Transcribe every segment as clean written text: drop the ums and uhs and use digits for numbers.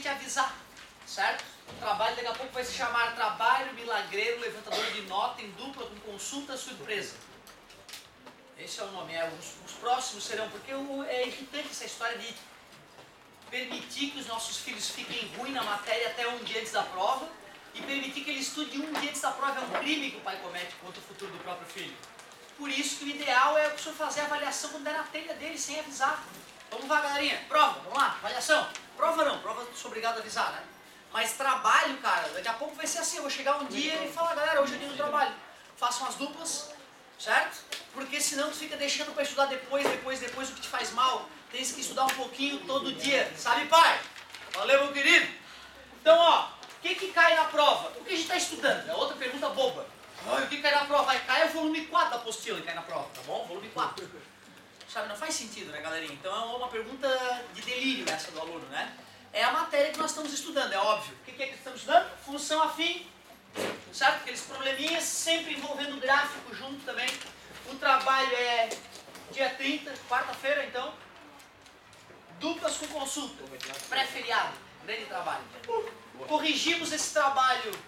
te avisar, certo? O trabalho daqui a pouco vai se chamar Trabalho Milagreiro Levantador de Nota em Dupla com Consulta Surpresa. Esse é o nome. Os próximos serão, porque é irritante essa história de permitir que os nossos filhos fiquem ruins na matéria até um dia antes da prova e permitir que ele estude um dia antes da prova é um crime que o pai comete contra o futuro do próprio filho. Por isso que o ideal é o professor fazer a avaliação quando der na telha dele, sem avisar. Vamos lá, galerinha. Prova, vamos lá, avaliação. Prova não, prova eu sou obrigado a avisar, né? Mas trabalho, cara, daqui a pouco vai ser assim, eu vou chegar um dia e falar, galera, hoje é dia do trabalho. Façam as duplas, certo? Porque senão tu fica deixando para estudar depois, o que te faz mal. Tens que estudar um pouquinho todo dia, sabe, pai? Valeu, meu querido. Então, ó, o que cai na prova? O que a gente está estudando? É outra pergunta boba. O que cai na prova? Vai cair o volume 4 da apostila que cai na prova, tá bom? Volume 4. Sabe, não faz sentido, né, galerinha? Então é uma pergunta de delírio essa do aluno, né? É a matéria que nós estamos estudando, é óbvio. O que é que estamos estudando? Função afim, certo? Aqueles probleminhas, sempre envolvendo gráfico junto também. O trabalho é dia 30, quarta-feira, então. Duplas com consulta, pré-feriado, grande trabalho. Corrigimos esse trabalho.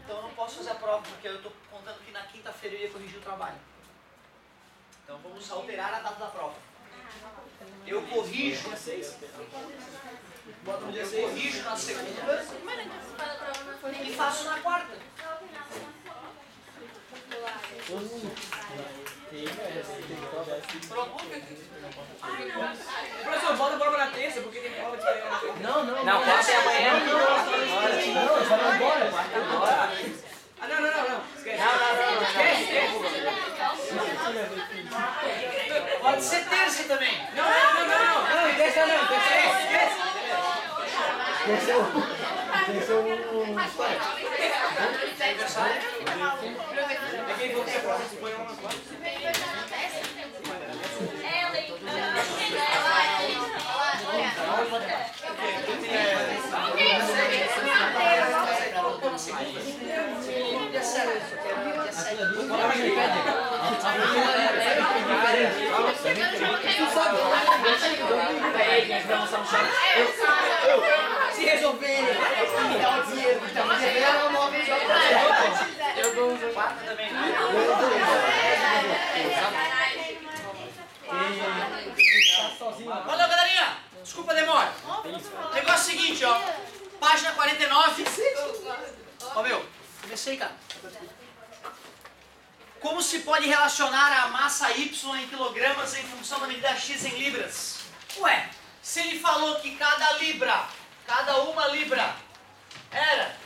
Então eu não posso fazer a prova, porque eu estou contando que na quinta-feira eu ia corrigir o trabalho. Então vamos alterar a data da prova. Eu corrijo na segunda e faço na quarta. Professor, bota a prova na terça, porque tem prova de... Não, pode ser amanhã. Não, só vai embora. Ah, não. Esquece. Pode ser terça também. Não, terça não. Esquece. Esse é um... É quem for ter a prova, suponha uma quatro. Se resolverem, me dá o dinheiro que tá me devendo, eu não Eu dou uns 4 também. Valeu, galerinha. Desculpa a demora. Negócio seguinte, ó. Página 49. Ó, meu. Comecei, cara. Como se pode relacionar a massa Y em quilogramas em função da medida X em libras? Ué, se ele falou que cada uma libra era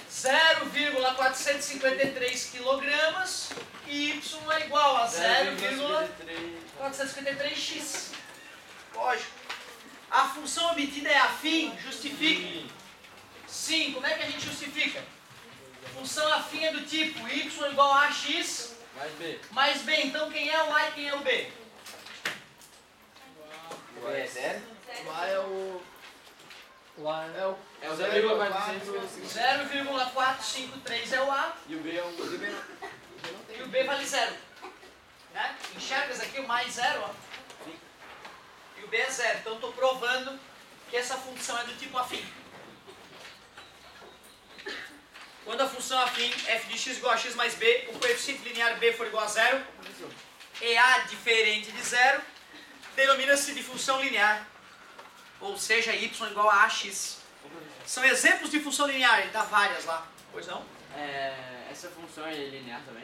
0,453 quilogramas e Y é igual a 0,453x. Lógico. A função obtida é afim? Justifique. Sim. Como é que a gente justifica? Função afim é do tipo y igual a x mais b. Então quem é o a e quem é o b? O A é 0? O A é o... É o 0,453. 0,453 é o a E o B é o... e o b vale 0. Né? Enxergas aqui o mais 0, ó. E o b é 0. Então estou provando que essa função é do tipo afim. Quando a função afim f de x igual a x mais b, o coeficiente linear b for igual a 0, e a diferente de 0, denomina-se de função linear, ou seja, y igual a ax. São exemplos de função linear, ele dá várias lá, pois não? Essa função é linear também?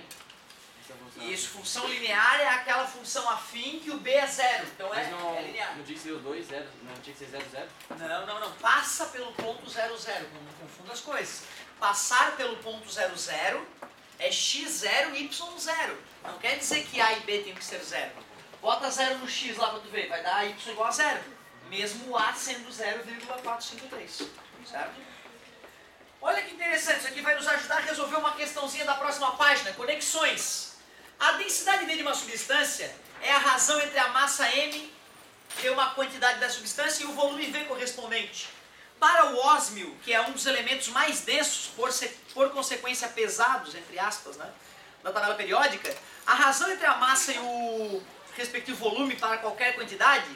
Isso, função linear é aquela função afim que o b é 0, então Mas é linear. não tinha que ser o 2, 0, não tinha que ser 0, 0? Não, passa pelo ponto 0, 0, não confunda as coisas. Passar pelo ponto 0, 0 é x0, y0. Não quer dizer que a e b tem que ser 0. Bota 0 no x lá pra tu ver, vai dar y igual a 0. Mesmo o a sendo 0,453. Certo? Olha que interessante, isso aqui vai nos ajudar a resolver uma questãozinha da próxima página, conexões. A densidade D de uma substância é a razão entre a massa M, que é uma quantidade da substância, e o volume V correspondente. Para o ósmio, que é um dos elementos mais densos, por consequência pesados, entre aspas, né, da tabela periódica, a razão entre a massa e o respectivo volume para qualquer quantidade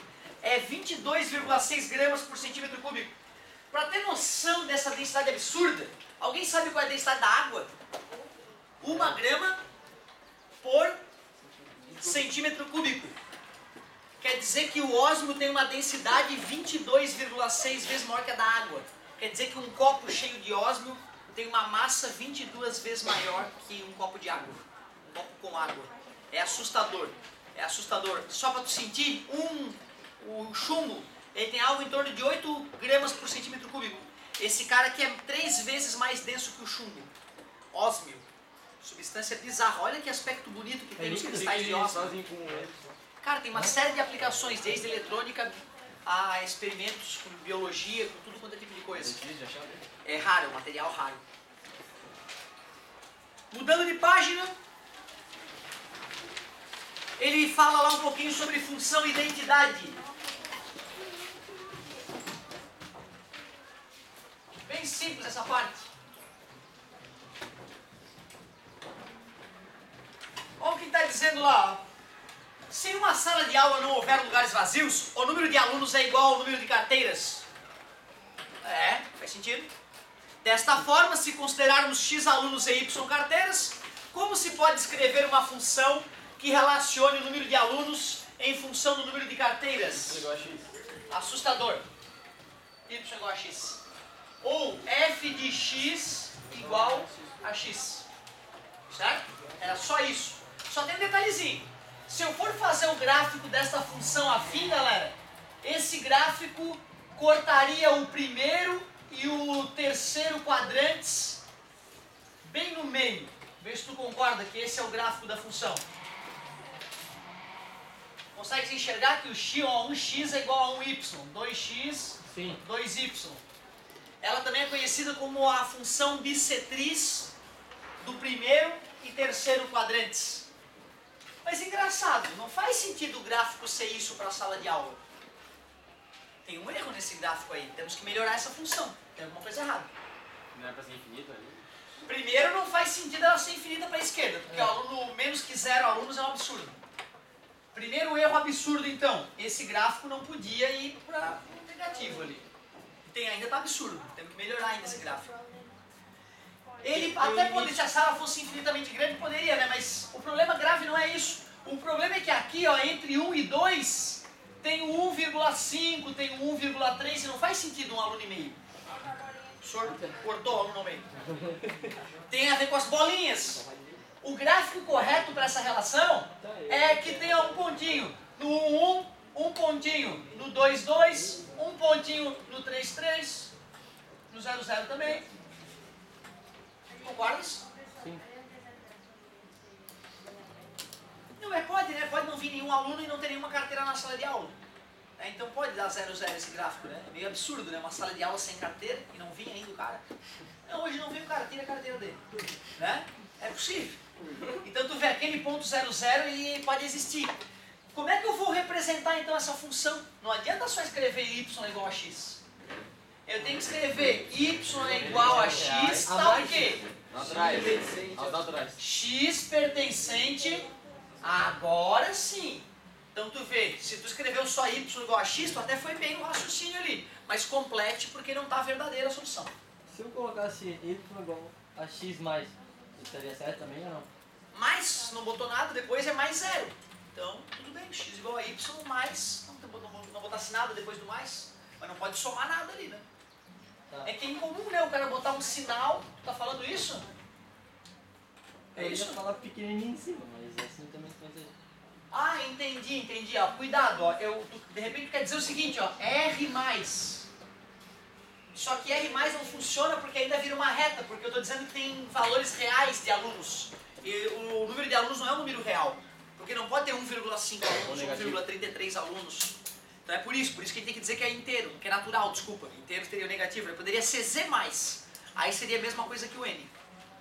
é 22,6 gramas por centímetro cúbico. Para ter noção dessa densidade absurda, alguém sabe qual é a densidade da água? 1 grama por centímetro cúbico. Quer dizer que o ósmio tem uma densidade 22,6 vezes maior que a da água. Quer dizer que um copo cheio de ósmio tem uma massa 22 vezes maior que um copo de água. Um copo com água. É assustador. É assustador. Só para tu sentir, o chumbo, ele tem algo em torno de 8 gramas por centímetro cúbico. Esse cara aqui é 3 vezes mais denso que o chumbo. Ósmio. Substância bizarra. Olha que aspecto bonito que tem nos cristais de ósmio. Cara, tem uma série de aplicações, desde eletrônica a experimentos com biologia, com tudo quanto é tipo de coisa. É raro, é um material raro. Mudando de página, ele fala lá um pouquinho sobre função e identidade. Bem simples essa parte. Olha o que está dizendo lá. Se em uma sala de aula não houver lugares vazios, o número de alunos é igual ao número de carteiras. Faz sentido. Desta forma, se considerarmos x alunos e y carteiras, como se pode escrever uma função que relacione o número de alunos em função do número de carteiras? Igual a x. Assustador. Y igual a x. Ou f de x igual a x. Certo? Era só isso. Só tem um detalhezinho. Se eu for fazer o gráfico desta função afim, galera, esse gráfico cortaria o primeiro e o terceiro quadrantes bem no meio. Vê se tu concorda que esse é o gráfico da função. Consegue se enxergar que o x, 1x é igual a 1y, 2x, Sim. 2y. Ela também é conhecida como a função bissetriz do primeiro e terceiro quadrantes. Mas engraçado, não faz sentido o gráfico ser isso para a sala de aula. Tem um erro nesse gráfico aí, temos que melhorar essa função. Tem alguma coisa errada. Não é pra ser infinito ali? Primeiro, não faz sentido ela ser infinita para a esquerda, porque o aluno menos que 0 alunos é um absurdo. Primeiro erro absurdo, então. Esse gráfico não podia ir para um negativo ali. Ainda está absurdo, temos que melhorar ainda esse gráfico. Ele até poderia, se a sala fosse infinitamente grande, poderia, né? Mas o problema grave não é isso. O problema é que aqui, ó, entre 1 e 2, tem o 1,5, tem o 1,3, e não faz sentido um aluno e meio. O senhor cortou o aluno no meio. Tem a ver com as bolinhas. O gráfico correto para essa relação é que tenha um pontinho no 1, 1, um pontinho no 2, 2, um pontinho no 3, 3, no 0, 0 também. Concordas? Sim. Não, mas pode, né? Pode não vir nenhum aluno e não ter nenhuma carteira na sala de aula. Então pode dar 0, 0 esse gráfico, né? É meio absurdo, né? Uma sala de aula sem carteira e não vinha ainda o cara. Não, hoje não veio o cara, tira a carteira dele. Né? É possível. Então tu vê, aquele ponto 0, 0 ele pode existir. Como é que eu vou representar então essa função? Não adianta só escrever y igual a x. Eu tenho que escrever y é igual a x, tá o quê? Naturais. Aos naturais. X pertencente, agora sim. Então tu vê, se tu escreveu só y igual a x, tu até foi bem no raciocínio ali. Mas complete porque não está verdadeira a solução. Se eu colocasse y igual a x mais, estaria certo também ou não? Mais, não botou nada, depois é mais zero. Então, tudo bem, x igual a y mais, não botasse nada depois do mais, mas não pode somar nada ali, né? Tá. É que é incomum, né, o cara botar um sinal, tu tá falando isso? É Eu ia isso? falar pequenininho em cima, mas assim também pode ser. Ah, entendi, ó, cuidado, ó, de repente quer dizer o seguinte, ó, R mais. Só que R mais não funciona porque ainda vira uma reta, porque eu estou dizendo que tem valores reais de alunos. E o número de alunos não é um número real, porque não pode ter 1,5 alunos, 1,33 alunos. Então é por isso que a gente tem que dizer que é inteiro, que é natural, desculpa. Inteiro seria o negativo, né? Poderia ser Z+. Aí seria a mesma coisa que o N.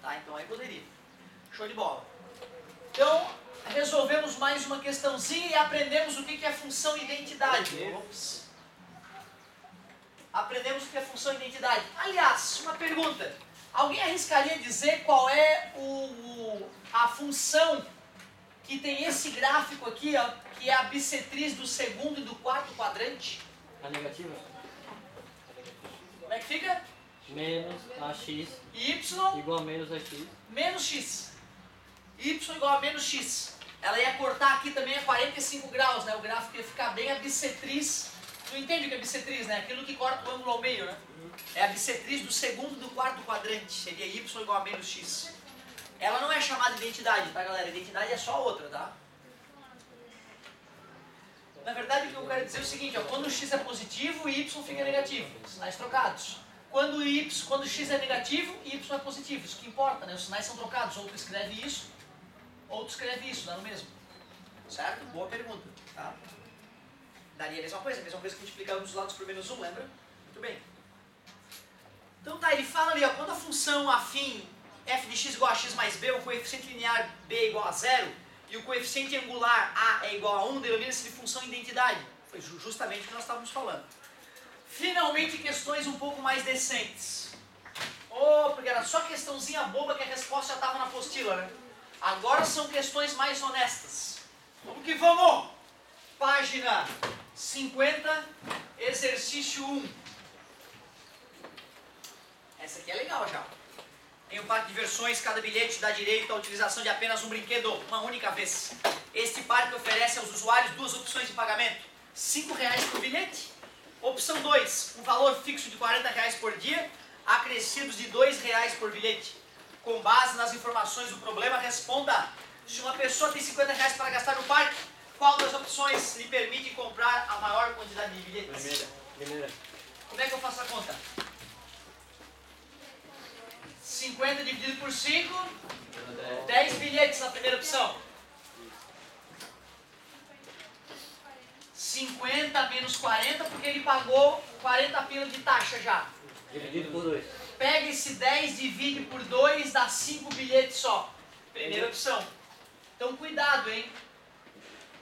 Tá? Então aí poderia. Show de bola. Então, resolvemos mais uma questãozinha e aprendemos o que é função identidade. Ops. Aprendemos o que é função identidade. Aliás, uma pergunta. Alguém arriscaria dizer qual é a função que tem esse gráfico aqui, ó, que é a bissetriz do segundo e do quarto quadrante. A negativa? Como é que fica? Menos AX Y igual a menos AX. menos X. Y igual a menos X. Ela ia cortar aqui também a 45 graus, né? O gráfico ia ficar bem a bissetriz. Tu entende o que é bissetriz, né? Aquilo que corta o ângulo ao meio, né? É a bissetriz do segundo e do quarto quadrante. Seria Y igual a menos X. Ela não é chamada de identidade, tá, galera? Identidade é só outra, tá? Na verdade, o que eu quero dizer é o seguinte, ó. Quando o X é positivo, o Y fica negativo. Sinais trocados. Quando o X é negativo, Y é positivo. Isso que importa, né? Os sinais são trocados. Ou tu escreve isso, ou tu escreve isso. Dá no mesmo. Certo? Boa pergunta. Tá? Daria a mesma coisa que a gente explicava nos lados por menos 1, lembra? Muito bem. Então tá, ele fala ali, ó. Quando a função afim f de x igual a x mais b, o coeficiente linear b é igual a 0 e o coeficiente angular a é igual a 1, denomina-se de função identidade. Foi justamente o que nós estávamos falando. Finalmente, questões um pouco mais decentes. Oh, porque era só questãozinha boba que a resposta já estava na apostila, né? Agora são questões mais honestas. Vamos que vamos! Página 50, exercício 1. Essa aqui é legal já. Em um parque de diversões, cada bilhete dá direito à utilização de apenas um brinquedo uma única vez. Este parque oferece aos usuários duas opções de pagamento. R$5 por bilhete. Opção 2, um valor fixo de R$40 por dia, acrescidos de R$2 por bilhete. Com base nas informações do problema, responda. Se uma pessoa tem R$50 para gastar no parque, qual das opções lhe permite comprar a maior quantidade de bilhetes? Primeira. Como é que eu faço a conta? 50 dividido por 5, 10 bilhetes na primeira opção. 50 menos 40, porque ele pagou 40 pila de taxa já. Dividido por 2. Pega esse 10, divide por 2, dá 5 bilhetes só. Primeira opção. Então cuidado, hein?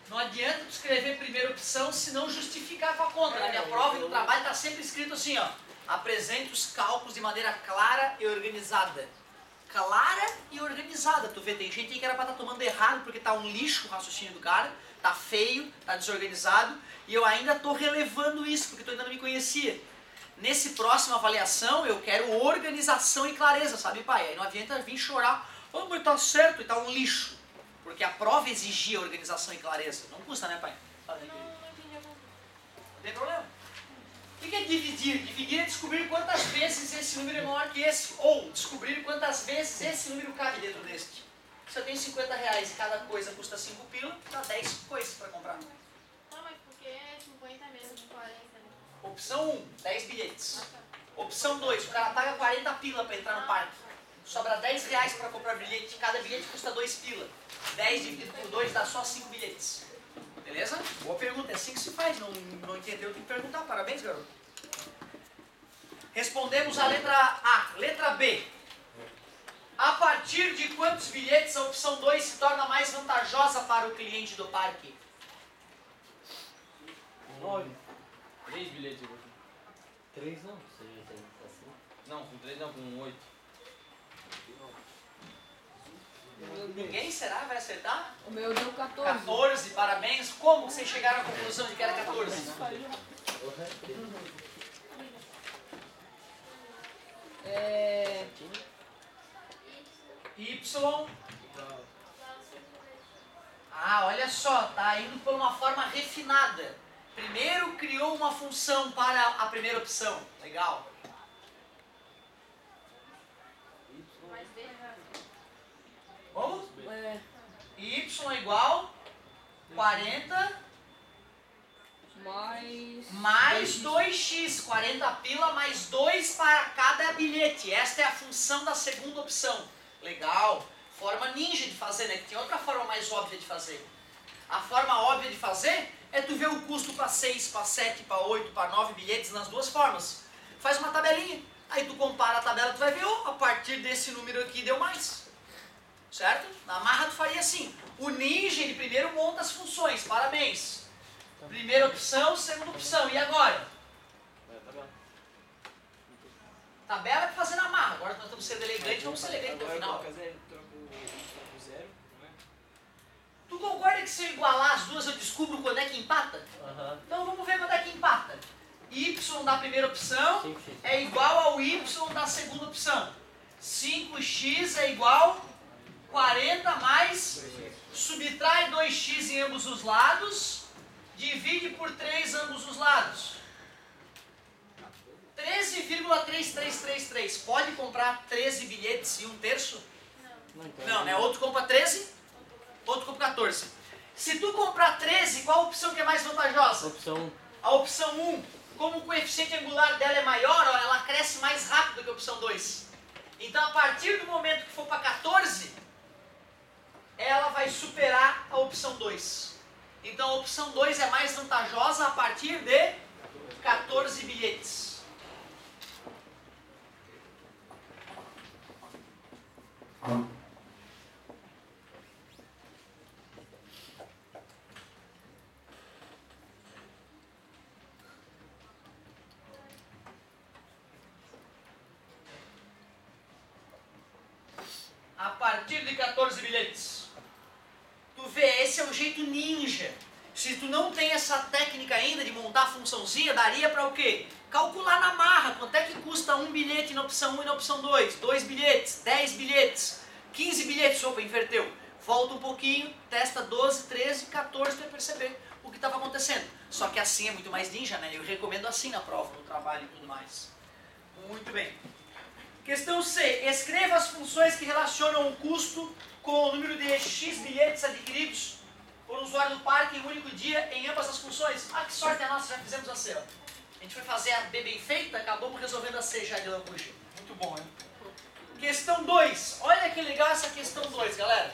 Não adianta tu escrever primeira opção se não justificar com a conta. Na minha prova e no trabalho está sempre escrito assim, ó. Apresente os cálculos de maneira clara e organizada. Clara e organizada. Tu vê, tem gente aí que era para estar tomando errado porque tá um lixo o raciocínio do cara, tá feio, tá desorganizado, e eu ainda tô relevando isso porque tu ainda não me conhecia. Nesse próximo avaliação eu quero organização e clareza, sabe, pai? Aí não adianta vir chorar, oh, mas tá certo, e tá um lixo. Porque a prova exigia organização e clareza. Não custa, né, pai? Não entendi a conta. Não tem problema. O que é dividir? Dividir é descobrir quantas vezes esse número é maior que esse. Ou descobrir quantas vezes esse número cabe dentro deste. Se eu tenho R$50 e cada coisa custa 5 pila, dá 10 coisas para comprar. Não, mas por que 50 menos de 40? Né? Opção 1, 10 bilhetes. Ah, tá. Opção 2, o cara paga 40 pila para entrar no parque. Sobra R$10 para comprar bilhete, cada bilhete custa 2 pila. 10 dividido por 2 dá só 5 bilhetes. Beleza? Boa pergunta, é assim que se faz. Não entendeu, tem que perguntar. Parabéns, garoto. Respondemos a letra A. Letra B. A partir de quantos bilhetes a opção 2 se torna mais vantajosa para o cliente do parque? 9. 3 bilhetes. 3 não, você já tem assim. Não, com 3 não, com 8. Ninguém será? Vai acertar? O meu deu 14. 14, parabéns. Como vocês chegaram à conclusão de que era 14? Y. Ah, olha só, tá indo por uma forma refinada. Primeiro criou uma função para a primeira opção. Legal. Mais B. Vamos? É, Y igual 40 mais 2x. 40 pila mais 2 para cada bilhete. Esta é a função da segunda opção. Legal. Forma ninja de fazer, né? Que tem outra forma mais óbvia de fazer. A forma óbvia de fazer é tu ver o custo para 6, para 7, para 8, para 9 bilhetes nas duas formas. Faz uma tabelinha. Aí tu compara a tabela, tu vai ver, oh, a partir desse número aqui deu mais. Certo? Na marra tu faria assim. O ninja, ele primeiro monta as funções. Parabéns. Primeira opção, segunda opção. E agora? Tabela é pra fazer na marra. Agora nós estamos sendo elegantes, vamos ser elegantes no final. Troca o zero, não é? Tu concorda que se eu igualar as duas eu descubro quando é que empata? Aham. Então vamos ver quando é que empata. Y da primeira opção 5x. é igual ao Y da segunda opção. 5x é igual 40 mais, subtrai 2x em ambos os lados, divide por 3 ambos os lados. 13,3333. Pode comprar 13 bilhetes e 1/3? Não, então Não, né? Outro compra 13, outro compra 14. Se tu comprar 13, qual a opção que é mais vantajosa? Opção A opção 1, como o coeficiente angular dela é maior, ó, ela cresce mais rápido que a opção 2. Então, a partir do momento que for para 14, ela vai superar a opção 2. Então, a opção 2 é mais vantajosa a partir de 14 bilhetes. A partir de 14 bilhetes. Tu vê, esse é o jeito ninja. Se tu não tem essa técnica ainda de montar a funçãozinha, daria para o quê? Calcular na marra quanto é que custa um bilhete na opção 1 e na opção 2. 2 bilhetes, 10 bilhetes, 15 bilhetes. Opa, inverteu. Volta um pouquinho, testa 12, 13, 14 para perceber o que estava acontecendo. Só que assim é muito mais ninja, né? Eu recomendo assim na prova, no trabalho e tudo mais. Muito bem. Questão C. Escreva as funções que relacionam o custo com o número de X bilhetes adquiridos por um usuário do parque em um único dia em ambas as funções. Ah, que sorte é nossa, já fizemos a C. Ó. A gente foi fazer a B bem feita, acabamos resolvendo a C já de lambuja. Muito bom, hein? Questão 2. Olha que legal essa questão 2, galera.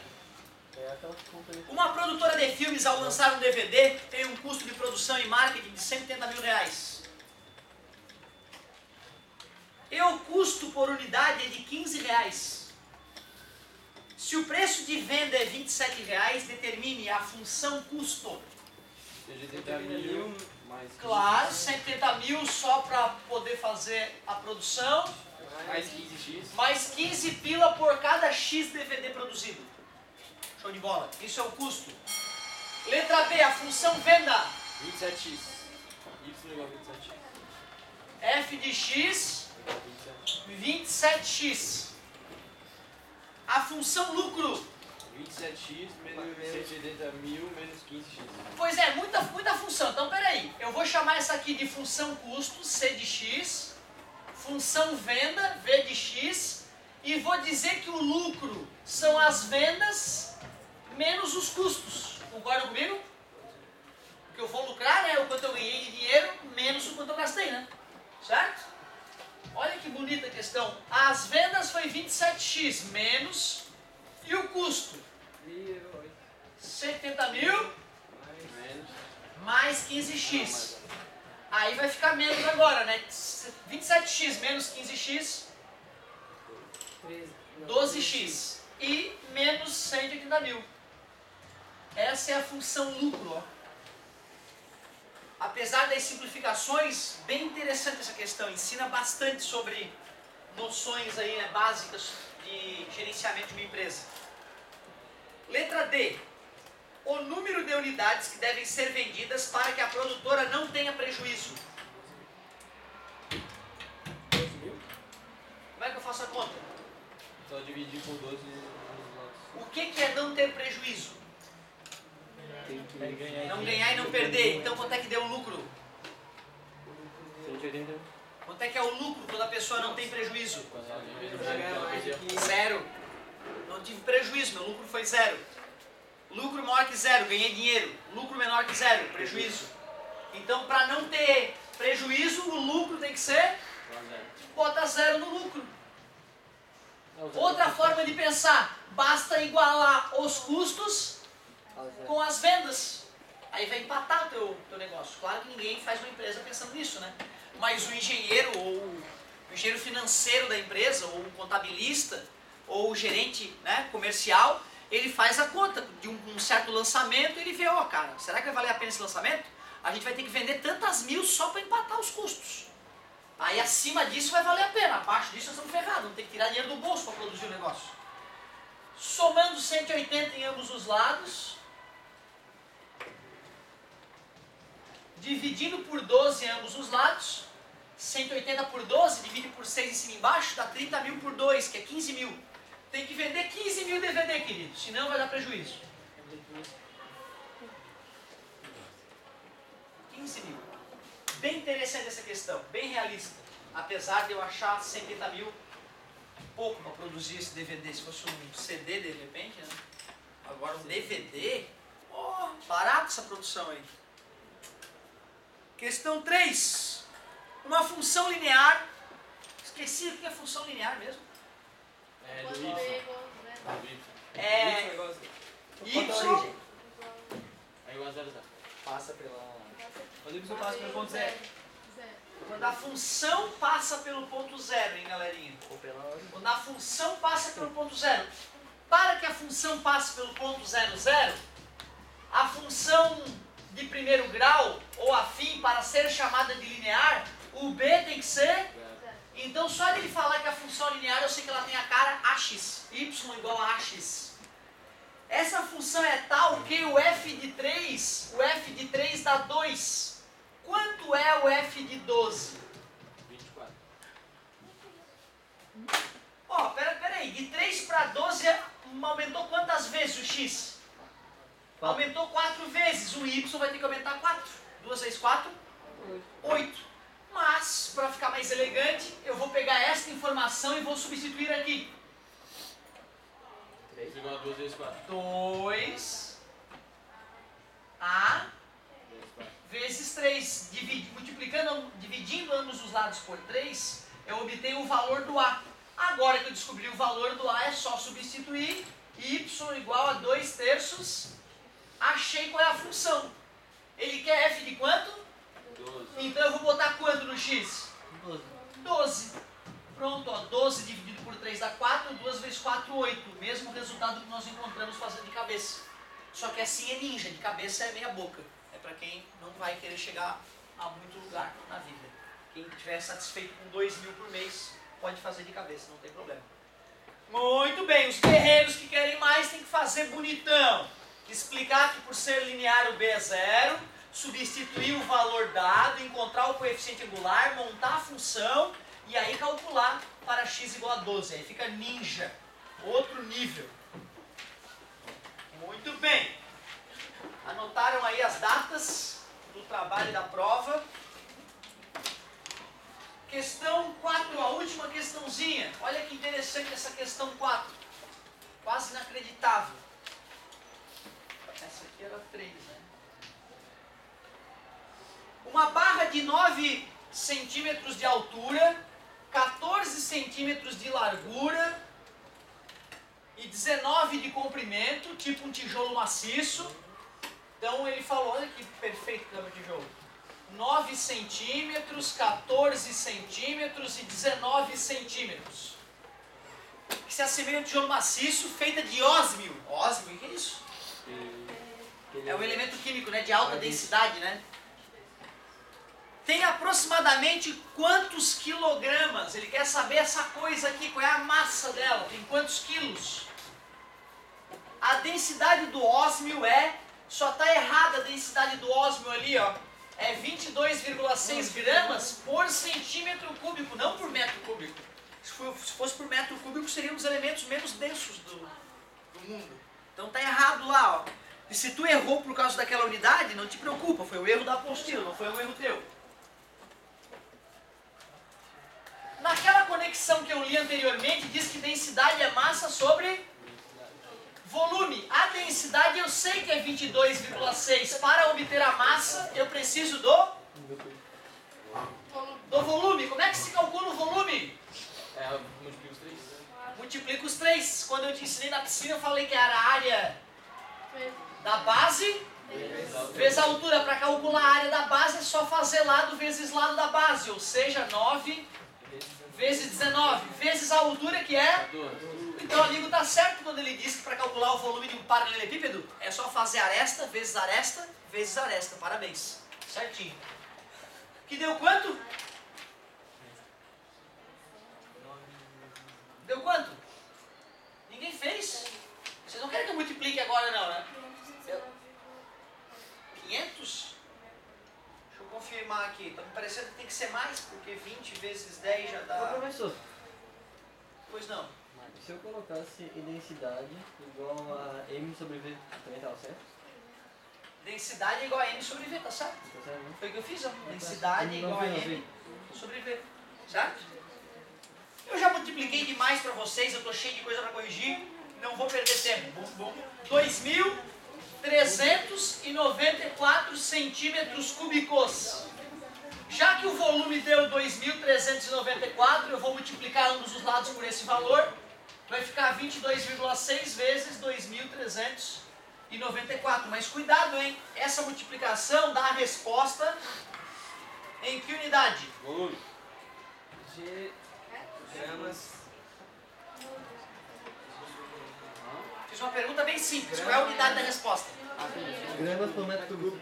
é aquela conta ali. Uma produtora de filmes, ao lançar um DVD, tem um custo de produção e marketing de 180 mil reais. E o custo por unidade é de 15 reais. Se o preço de venda é 27 reais, determine a função custo. 180 mil mais 15. Claro, 180 mil só para poder fazer a produção, Mais 15x. mais 15 pila por cada X DVD produzido. Show de bola. Isso é o custo. Letra B, a função venda. 27x. Y igual a 27x. F de X, 27. 27x. A função lucro. 27x menos 180 mil menos 15x. Pois é, muita função. Então, peraí. Eu vou chamar essa aqui de função custo, C de X. Função venda, V de X. E vou dizer que o lucro são as vendas menos os custos. Concordam comigo? Que eu vou lucrar, né? O quanto eu ganhei de dinheiro, menos o quanto eu gastei, né? Certo? Olha que bonita a questão. As vendas foi 27x menos. E o custo? 70 mil Menos. mais 15x. Aí vai ficar menos agora, né? 27x menos 15x, 12x. E menos 180 mil. Essa é a função lucro, ó. Apesar das simplificações, bem interessante essa questão. Ensina bastante sobre noções aí, né, básicas de gerenciamento de uma empresa. Letra D. O número de unidades que devem ser vendidas para que a produtora não tenha prejuízo. Como é que eu faço a conta? Só dividir por 12 nos lados. O que é não ter prejuízo? Tem que ganhar. Não ganhar e não perder. Então quanto é que deu o lucro? 180. Quanto é que é o lucro quando a pessoa não tem prejuízo? Quando ela divide ela perdeu. Zero. Não tive prejuízo, meu lucro foi zero. Lucro maior que zero, ganhei dinheiro. Lucro menor que zero, prejuízo. Então, para não ter prejuízo, o lucro tem que ser bota zero no lucro. Outra forma de pensar, basta igualar os custos com as vendas. Aí vai empatar o teu negócio. Claro que ninguém faz uma empresa pensando nisso, né? Mas o engenheiro ou o engenheiro financeiro da empresa, ou o contabilista, ou o gerente, né, comercial, ele faz a conta de um certo lançamento e ele vê, ó, cara, será que vai valer a pena esse lançamento? A gente vai ter que vender tantas mil só para empatar os custos. Aí acima disso vai valer a pena, abaixo disso nós estamos ferrados, vamos ter que tirar dinheiro do bolso para produzir o negócio. Somando 180 em ambos os lados, dividindo por 12 em ambos os lados. 180 por 12, divide por 6 em cima e embaixo, dá 30 mil por 2, que é 15 mil. Tem que vender 15 mil DVD, querido, senão vai dar prejuízo. 15 mil. Bem interessante essa questão, bem realista. Apesar de eu achar 180 mil pouco para produzir esse DVD. Se fosse um CD de repente, né? Agora um DVD, oh, barato essa produção aí. Questão 3. Uma função linear. Esqueci o que é função linear mesmo. É, do Quando Y. B igual a zero. Do Y. É, Y igual a zero. Y. É igual a 0, 0. Passa pela... Quando o Y passa pelo ponto 0. Quando a função passa pelo ponto zero, hein, galerinha? Ou pela... Quando a função passa pelo ponto zero. Para que a função passe pelo ponto 0, 0, a função de primeiro grau, ou afim, para ser chamada de linear, o b tem que ser... Então, só de ele falar que a função é linear, eu sei que ela tem a cara ax. Y igual a ax. Essa função é tal que o f de 3 dá 2. Quanto é o f de 12? 24. Ó, peraí, de 3 para 12 aumentou quantas vezes o x? 4. Aumentou 4 vezes, o y vai ter que aumentar 4. 2 vezes 4? 8. Mas, para ficar mais elegante, eu vou pegar esta informação e vou substituir aqui. Y igual a 2 vezes 4. 2 a 2 vezes 4. vezes 3. Dividindo ambos os lados por 3, eu obtenho o valor do a. Agora que eu descobri o valor do a, é só substituir. Y igual a 2/3. Achei qual é a função. Ele quer f de quanto? 12. Então eu vou botar quanto no x? 12. 12. Pronto, ó, 12 dividido por 3 dá 4, 2 vezes 4, 8. Mesmo resultado que nós encontramos fazendo de cabeça. Só que assim é ninja, de cabeça é meia boca. É para quem não vai querer chegar a muito lugar na vida. Quem estiver satisfeito com 2 mil por mês, pode fazer de cabeça, não tem problema. Muito bem, os guerreiros que querem mais têm que fazer bonitão. Explicar que por ser linear o b é 0, substituir o valor dado, encontrar o coeficiente angular, montar a função e aí calcular para x igual a 12. Aí fica ninja, outro nível. Muito bem. Anotaram aí as datas do trabalho da prova. Questão 4, a última questãozinha. Olha que interessante essa questão 4. Quase inacreditável. Essa aqui era 3, né? Uma barra de 9 centímetros de altura, 14 centímetros de largura e 19 de comprimento, tipo um tijolo maciço. Então ele falou, olha que perfeito que é o tijolo. 9 centímetros, 14 centímetros e 19 centímetros. Que se assemelha a um tijolo maciço feita de ósmio. Ósmio, o que é isso? É um elemento químico, né, de alta densidade, né? Tem aproximadamente quantos quilogramas? Ele quer saber essa coisa aqui, qual é a massa dela, tem quantos quilos? A densidade do ósmio só está errada a densidade do ósmio ali, ó. É 22,6 gramas por centímetro cúbico, não por metro cúbico. Se fosse por metro cúbico, seriam os elementos menos densos do mundo. Então tá errado lá, ó. E se tu errou por causa daquela unidade, não te preocupa, foi o erro da apostila, não foi um erro teu. Naquela conexão que eu li anteriormente, diz que densidade é massa sobre volume. A densidade eu sei que é 22,6. Para obter a massa, eu preciso do volume. Como é que se calcula o volume? Multiplica os 3. Multiplica os 3. Quando eu te ensinei na piscina, eu falei que era a área da base vezes a altura. Para calcular a área da base é só fazer lado vezes lado da base, ou seja, 9 vezes 19, vezes a altura que é... 14. Então o amigo está certo quando ele diz que para calcular o volume de um paralelepípedo é só fazer aresta vezes aresta vezes aresta. Parabéns. Certinho. Que deu quanto? Deu quanto? Ninguém fez? Vocês não querem que eu multiplique agora não, né? 500? Deixa eu tem que ser mais, porque 20 vezes 10 já Ô, dá... professor, Pois não. se eu colocasse densidade igual a m sobre v, também estava certo? Densidade é igual a m sobre v, tá certo? Tá certo, né? Foi o que eu fiz, ó. Densidade é igual a m sobre v, certo? Eu já multipliquei demais para vocês, eu tô cheio de coisa para corrigir, não vou perder tempo. 2.394 centímetros cúbicos. Já que o volume deu 2.394, eu vou multiplicar ambos os lados por esse valor. Vai ficar 22,6 vezes 2.394. Mas cuidado, hein? Essa multiplicação dá a resposta em que unidade? Volume. Gramas. Fiz uma pergunta bem simples. Qual é a unidade da resposta? Gramas por metro cúbico.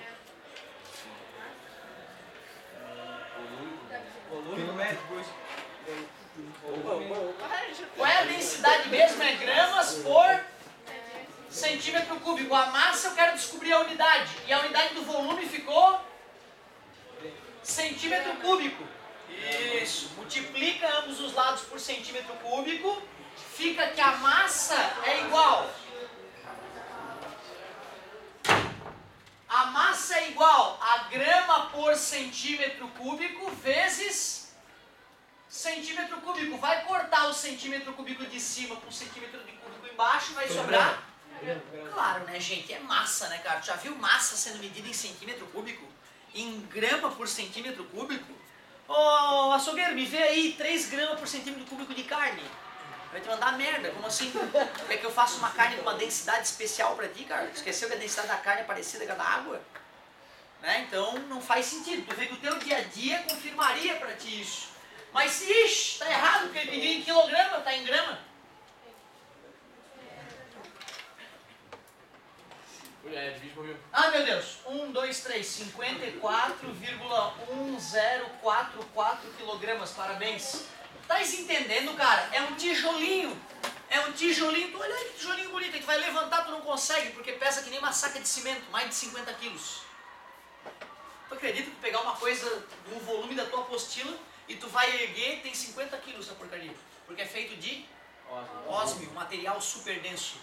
Volume metros. Qual é a densidade mesmo? É gramas por centímetro cúbico. A massa eu quero descobrir a unidade. E a unidade do volume ficou centímetro cúbico. Isso. Multiplica ambos os lados por centímetro cúbico. Fica que a massa é igual. A massa é igual a grama por centímetro cúbico vezes centímetro cúbico. Vai cortar o centímetro cúbico de cima com o centímetro de cúbico embaixo, vai sobrar? Claro, né, gente? É massa, né, cara? Já viu massa sendo medida em centímetro cúbico? Em grama por centímetro cúbico? Ô, açougueiro, me vê aí 3 gramas por centímetro cúbico de carne. Vai te mandar merda, como assim? Quer que eu faça uma carne com uma densidade especial pra ti, cara? Esqueceu que a densidade da carne é parecida com a da água? Né? Então não faz sentido. Tu vê que o teu dia a dia confirmaria pra ti isso. Mas se, ixi, tá errado, porque ele pediu em quilograma, tá em grama. Divide por 1000. Ah, meu Deus. 1, 2, 3, 54,1044 quilogramas. Parabéns. Tá entendendo, cara? É um tijolinho. É um tijolinho. Tu olha aí que tijolinho bonito. Tu vai levantar, tu não consegue, porque pesa que nem uma saca de cimento, mais de 50 quilos. Tu acredita que tu pegar uma coisa do volume da tua apostila e tu vai erguer, tem 50 quilos essa porcaria. Porque é feito de ósmio, material super denso.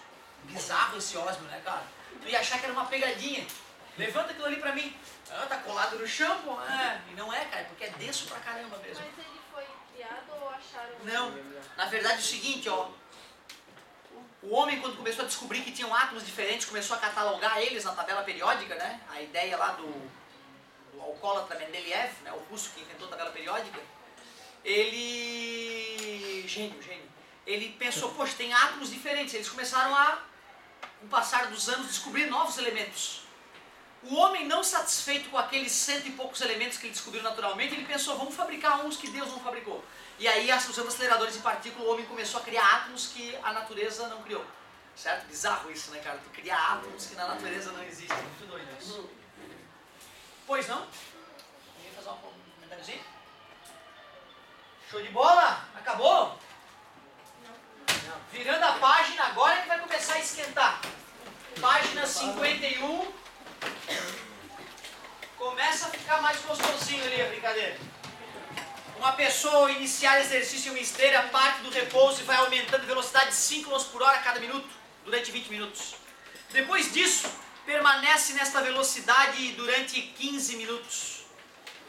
Bizarro esse ósmio, né, cara? Tu ia achar que era uma pegadinha. Levanta aquilo ali pra mim. Ah, tá colado no chão, pô. Ah, e não é, cara, porque é denso pra caramba mesmo. Mas ele foi criado ou acharam? Não, na verdade é o seguinte, ó. O homem, quando começou a descobrir que tinham átomos diferentes, começou a catalogar eles na tabela periódica, né? A ideia lá do alcoólatra Mendeleev, né? O russo que inventou a tabela periódica. Ele... Gênio. Ele pensou, poxa, tem átomos diferentes. Eles começaram a, com o passar dos anos, descobrir novos elementos. O homem, não satisfeito com aqueles 100 e poucos elementos que ele descobriu naturalmente, ele pensou, vamos fabricar uns que Deus não fabricou. E aí, usando aceleradores de partículas, o homem começou a criar átomos que a natureza não criou. Certo? Bizarro isso, né, cara? Tu criar átomos que na natureza não existem. Muito doido isso. Pois não? Queria fazer um comentáriozinho? Show de bola? Acabou? Virando a página, agora é que vai começar a esquentar. Página 51. Começa a ficar mais gostosinho ali a brincadeira. Uma pessoa ao iniciar exercício em uma esteira parte do repouso e vai aumentando a velocidade de 5 km por hora a cada minuto, durante 20 minutos. Depois disso, permanece nesta velocidade durante 15 minutos.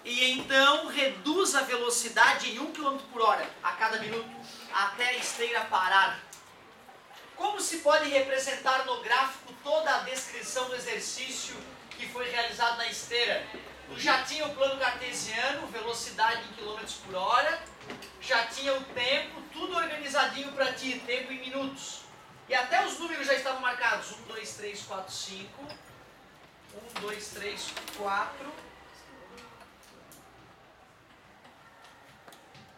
E então reduz a velocidade em 1 km por hora a cada minuto, até a esteira parar. Como se pode representar no gráfico toda a descrição do exercício que foi realizado na esteira? Tu já tinha o plano cartesiano, velocidade em quilômetros por hora, já tinha o tempo, tudo organizadinho para ti, tempo em minutos. E até os números já estavam marcados. 1, 2, 3, 4, 5. 1, 2, 3, 4.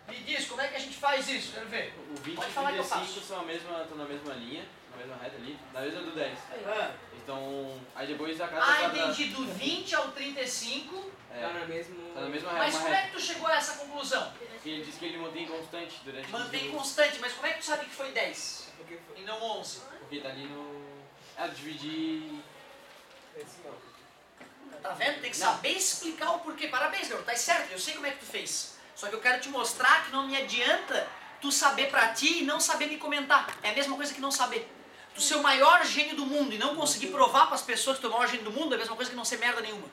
Me diz, como é que a gente faz isso? Quero ver. O 20 Pode e falar que eu 35 faço. são estão na mesma linha, na mesma reta ali, na mesma do 10. Ah, Então, aí depois a cada entendi. Do 20 ao 35. Tá na mesma. Tá na mesma Mas reta. como é que tu chegou a essa conclusão? Porque ele disse que ele mantém constante durante Mantém 15 minutos. constante, mas como é que tu sabe que foi 10 Porque foi e não 11? Porque tá ali no... dividir... esse não. Tá vendo? Tem que saber explicar o porquê. Parabéns, garoto, tá certo, eu sei como é que tu fez. Só que eu quero te mostrar que não me adianta tu saber pra ti e não saber me comentar. É a mesma coisa que não saber. Tu ser o maior gênio do mundo e não conseguir provar pras pessoas que tu é o maior gênio do mundo é a mesma coisa que não ser merda nenhuma.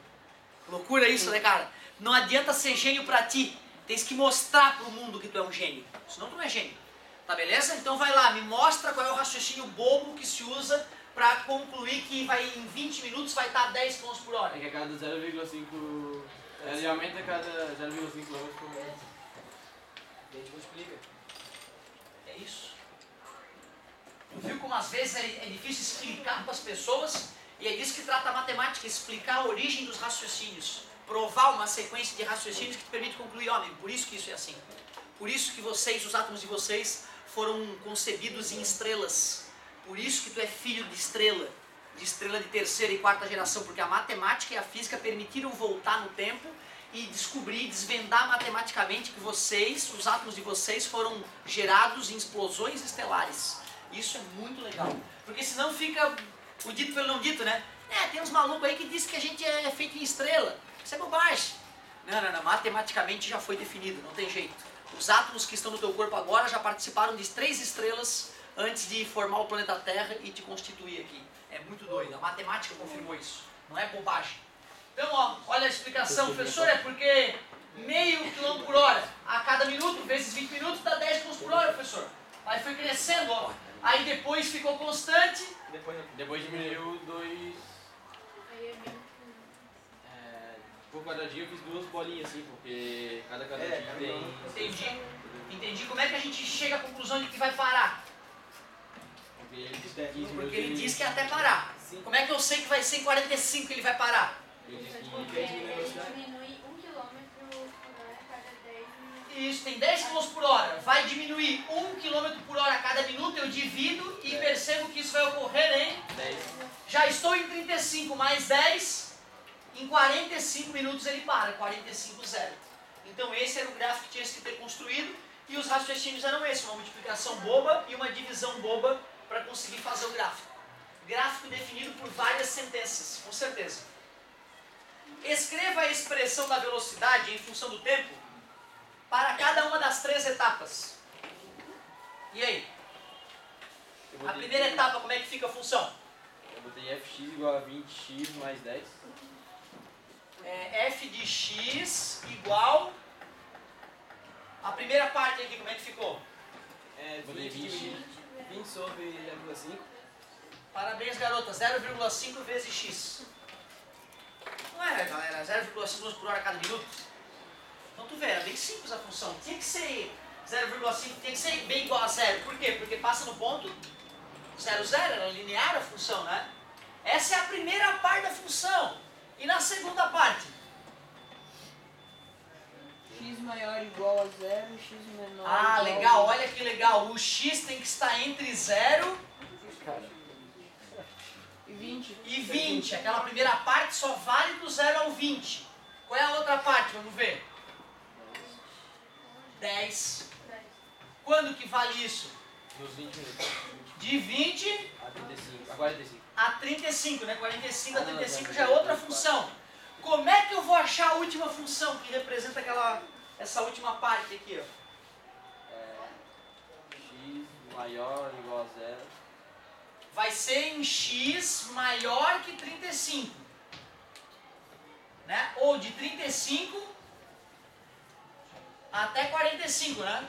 Loucura isso, né, cara? Não adianta ser gênio pra ti. Tens que mostrar pro mundo que tu é um gênio. Senão tu não é gênio. Tá beleza? Então vai lá, me mostra qual é o raciocínio bobo que se usa pra concluir que em 20 minutos vai estar 10 km por hora. É que a cada 0,5... Ele aumenta a cada 0,5 km por hora. A gente multiplica. É isso. Tu viu como às vezes é difícil explicar para as pessoas? E é disso que trata a matemática, explicar a origem dos raciocínios. Provar uma sequência de raciocínios que te permite concluir, ó, amigo, por isso que isso é assim. Por isso que vocês, os átomos de vocês, foram concebidos em estrelas. Por isso que tu é filho de estrela de terceira e quarta geração, porque a matemática e a física permitiram voltar no tempo e descobrir, desvendar matematicamente que vocês, os átomos de vocês, foram gerados em explosões estelares. Isso é muito legal, porque senão fica o dito pelo não dito, né? Tem uns malucos aí que dizem que a gente é feito em estrela. Isso é bobagem. Não, matematicamente já foi definido, não tem jeito. Os átomos que estão no teu corpo agora já participaram de 3 estrelas antes de formar o planeta Terra e te constituir aqui. É muito doido, a matemática confirmou isso, não é bobagem. Então, ó, olha a explicação, professor, é porque meio quilômetro por hora a cada minuto, vezes 20 minutos, dá 10 km por hora, professor. Aí foi crescendo, ó. Aí depois ficou constante. Depois diminuiu 2... Aí é bem... Por quadradinho eu fiz 2 bolinhas assim, porque cada quadradinho tem... Entendi como é que a gente chega à conclusão de que vai parar. Porque ele diz que é até parar. Como é que eu sei que vai ser em 45 que ele vai parar? Porque ele diminui 1 km por hora a cada 10 minutos. Isso, tem 10 km por hora. Vai diminuir 1 km por hora a cada minuto, eu divido e percebo que isso vai ocorrer em... 10. Já estou em 35 mais 10, em 45 minutos ele para, 45, 0. Então esse era o gráfico que tinha que ter construído e os raciocínios eram esses, uma multiplicação boba e uma divisão boba para conseguir fazer o gráfico. Gráfico definido por várias sentenças, com certeza. Escreva a expressão da velocidade em função do tempo para cada uma das 3 etapas. E aí? A primeira etapa, como é que fica a função? Eu botei fx igual a 20x mais 10. F de x igual... A primeira parte aqui, como é que ficou? Botei 20x. 20 sobre 0,5. Parabéns, garota. 0,5 vezes x. Não era, galera? 0,5 por hora a cada minuto? Então tu vê, era bem simples a função. Tinha que ser 0,5, tinha que ser bem igual a 0. Por quê? Porque passa no ponto 0, 0. Era linear a função, né? Essa é a primeira parte da função. E na segunda parte? X maior ou igual a 0, x menor Ah, igual legal. a... Olha que legal. O x tem que estar entre 0 E 20. e 20. Aquela primeira parte só vale do 0 ao 20. Qual é a outra parte? Vamos ver. 10. Quando que vale isso? Nos 20 minutos. De 20 A 35. A 45. a 35, né? 45 a 35 já é outra função. Como é que eu vou achar a última função que representa essa última parte aqui, ó? X maior ou igual a 0. Vai ser em x maior que 35. Né? Ou de 35 até 45, né?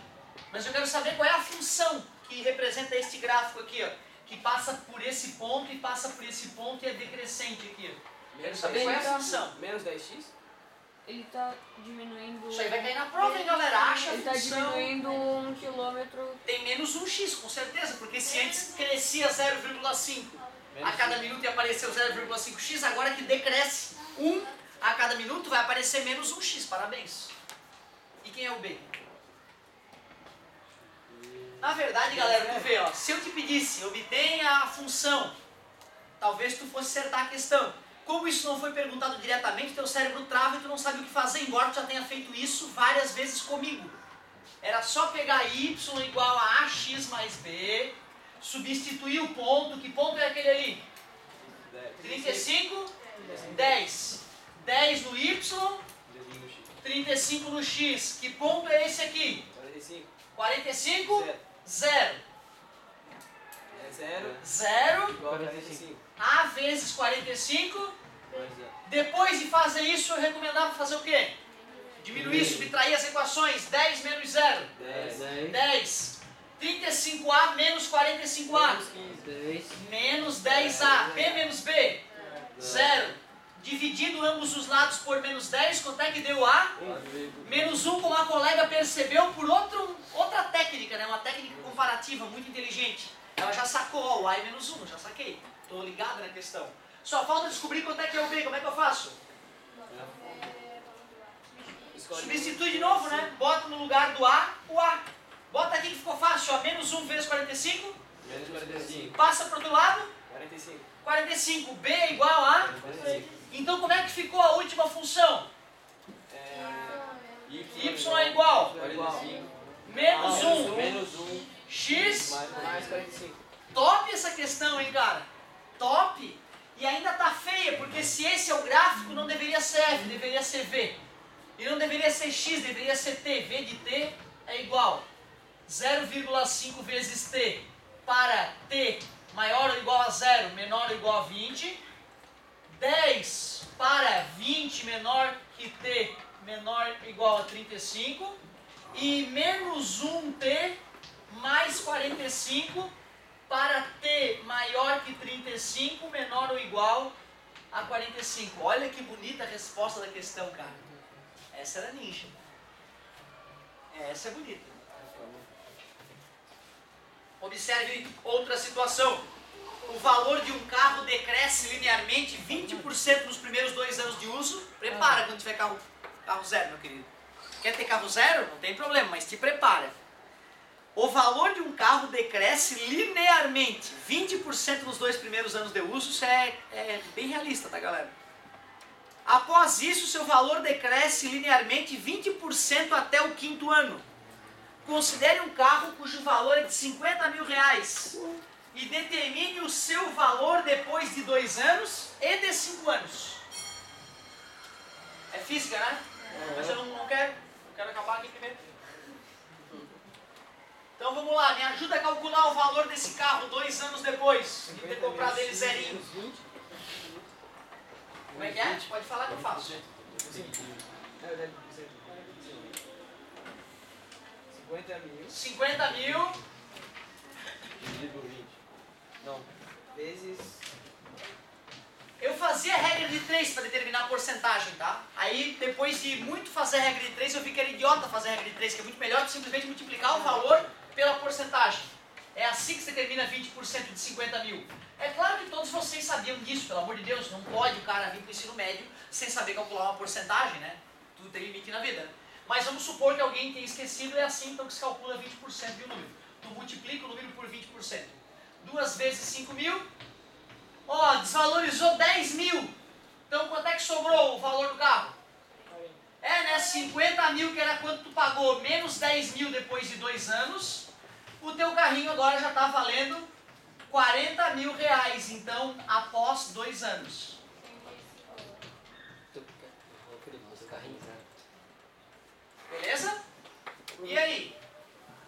Mas eu quero saber qual é a função que representa este gráfico aqui, ó. Que passa por esse ponto e passa por esse ponto e é decrescente aqui, ó. Quero saber qual é a função. Menos 10x? Ele tá diminuindo... Isso aí vai cair na prova, hein, galera? Acha a Ele tá função. diminuindo 1 km. Tem menos 1x, com certeza, porque se antes crescia 0,5 a cada minuto e apareceu 0,5x, agora que decresce 1 a cada minuto, vai aparecer menos 1x. Parabéns. E quem é o B? Na verdade, galera, tu vê, ó, se eu te pedisse, obtenha a função, talvez tu fosse acertar a questão. Como isso não foi perguntado diretamente, teu cérebro trava e tu não sabe o que fazer, embora tu já tenha feito isso várias vezes comigo. Era só pegar y igual a ax mais b, substituir o ponto, que ponto é aquele ali? 35, 10. 10 no Y, Dedinho no X. 35 no X. Que ponto é esse aqui? 45. 45, 0. 0. É 0. 0. Igual a 45. A vezes 45. Mais 0. Depois de fazer isso, eu recomendava fazer o quê? Diminuir, subtrair as equações. 10 menos 0. 10. 10. 35A menos 45A. Menos 15. 10. Menos 10A. B menos B. 0. Dividindo ambos os lados por menos 10, quanto é que deu A? Menos 1, como a colega percebeu, por outra técnica, né? Uma técnica comparativa muito inteligente. Ela já sacou, ó, o A é menos 1, já saquei. Estou ligado na questão. Só falta descobrir quanto é que é o B, como é que eu faço? Substitui de novo, né? Bota no lugar do A, o A. Bota aqui que ficou fácil, ó, menos 1 vezes 45. Menos 45. Passa para o outro lado. 45. 45, B é igual a... 45. Então como é que ficou a última função? Y é igual. 45. Menos 1. Menos 1. X. Mais 45. Top essa questão, hein, cara? Top. E ainda tá feia, porque se esse é o gráfico, não deveria ser F, deveria ser V. E não deveria ser X, deveria ser T. V de T é igual 0,5 vezes T para T maior ou igual a 0, menor ou igual a 20. 10 para 20 menor que T menor ou igual a 35. E menos 1T mais 45 para T maior que 35 menor ou igual a 45. Olha que bonita a resposta da questão, cara. Essa era ninja. Essa é bonita. Observe outra situação. O valor de um carro decresce linearmente 20% nos primeiros 2 anos de uso. Prepara quando tiver carro zero, meu querido. Quer ter carro zero? Não tem problema, mas te prepara. O valor de um carro decresce linearmente 20% nos 2 primeiros anos de uso. Isso é bem realista, tá, galera? Após isso, seu valor decresce linearmente 20% até o 5º ano. Considere um carro cujo valor é de 50 mil reais e determine o seu valor depois de 2 anos e de 5 anos. É física, né? Mas eu não quero. Eu quero acabar aqui primeiro. Então vamos lá, me ajuda a calcular o valor desse carro 2 anos depois de ter comprado ele zerinho. Como é que é? Pode falar que eu faço. 50 mil. 50 mil. Dividido por 20. Não. Vezes. Eu fazia a regra de 3 para determinar a porcentagem, tá? Aí, depois de muito fazer a regra de 3, eu vi que era idiota fazer a regra de 3, que é muito melhor que simplesmente multiplicar o valor pela porcentagem. É assim que se determina 20% de 50 mil. É claro que todos vocês sabiam disso, pelo amor de Deus. Não pode o cara vir para o ensino médio sem saber calcular uma porcentagem, né? Tudo tem limite na vida. Mas vamos supor que alguém tenha esquecido, é assim então que se calcula 20% de um número. Tu multiplica o número por 20%. 2 vezes 5 mil. Ó, desvalorizou 10 mil. Então quanto é que sobrou o valor do carro? É, né? 50 mil que era quanto tu pagou, menos 10 mil depois de 2 anos. O teu carrinho agora já está valendo 40 mil reais. Então, após 2 anos. Beleza? E aí?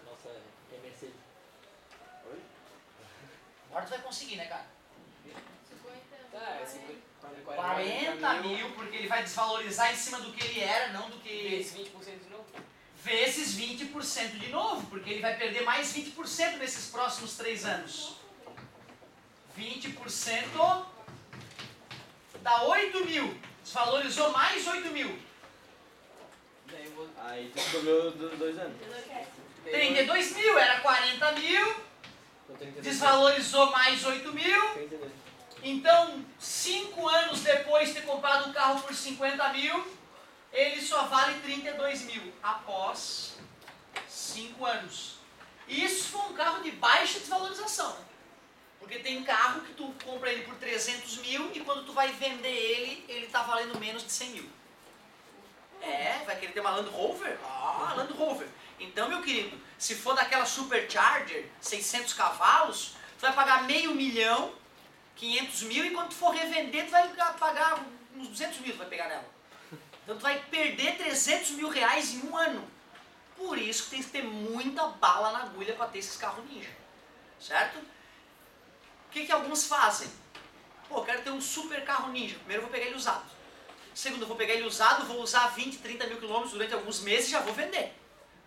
Nossa, é Mercedes. Oi? Agora tu vai conseguir, né, cara? 50. É 50. 40 mil, porque ele vai desvalorizar em cima do que ele era, não do que... Vezes 20% de novo. Vezes 20% de novo, porque ele vai perder mais 20% nesses próximos 3 anos. 20% dá 8 mil. Desvalorizou mais 8 mil. Aí tu sobrou 2 anos. 32 mil, era 40 mil. Desvalorizou mais 8 mil. 32. Então, 5 anos depois de ter comprado um carro por 50 mil, ele só vale 32 mil após 5 anos. E isso foi um carro de baixa desvalorização, né? Porque tem carro que tu compra ele por 300 mil e quando tu vai vender ele está valendo menos de 100 mil. É, vai querer ter uma Land Rover? Ah, Land Rover. Então, meu querido, se for daquela Supercharger, 600 cavalos, tu vai pagar 500 mil, 500 mil, e quando tu for revender, tu vai pagar uns 200 mil tu vai pegar nela. Então tu vai perder 300 mil reais em um ano. Por isso que tem que ter muita bala na agulha para ter esses carros ninja. Certo? O que alguns fazem? Pô, eu quero ter um super carro ninja. Primeiro eu vou pegar ele usado. Segundo, eu vou pegar ele usado, vou usar 20, 30 mil quilômetros durante alguns meses e já vou vender.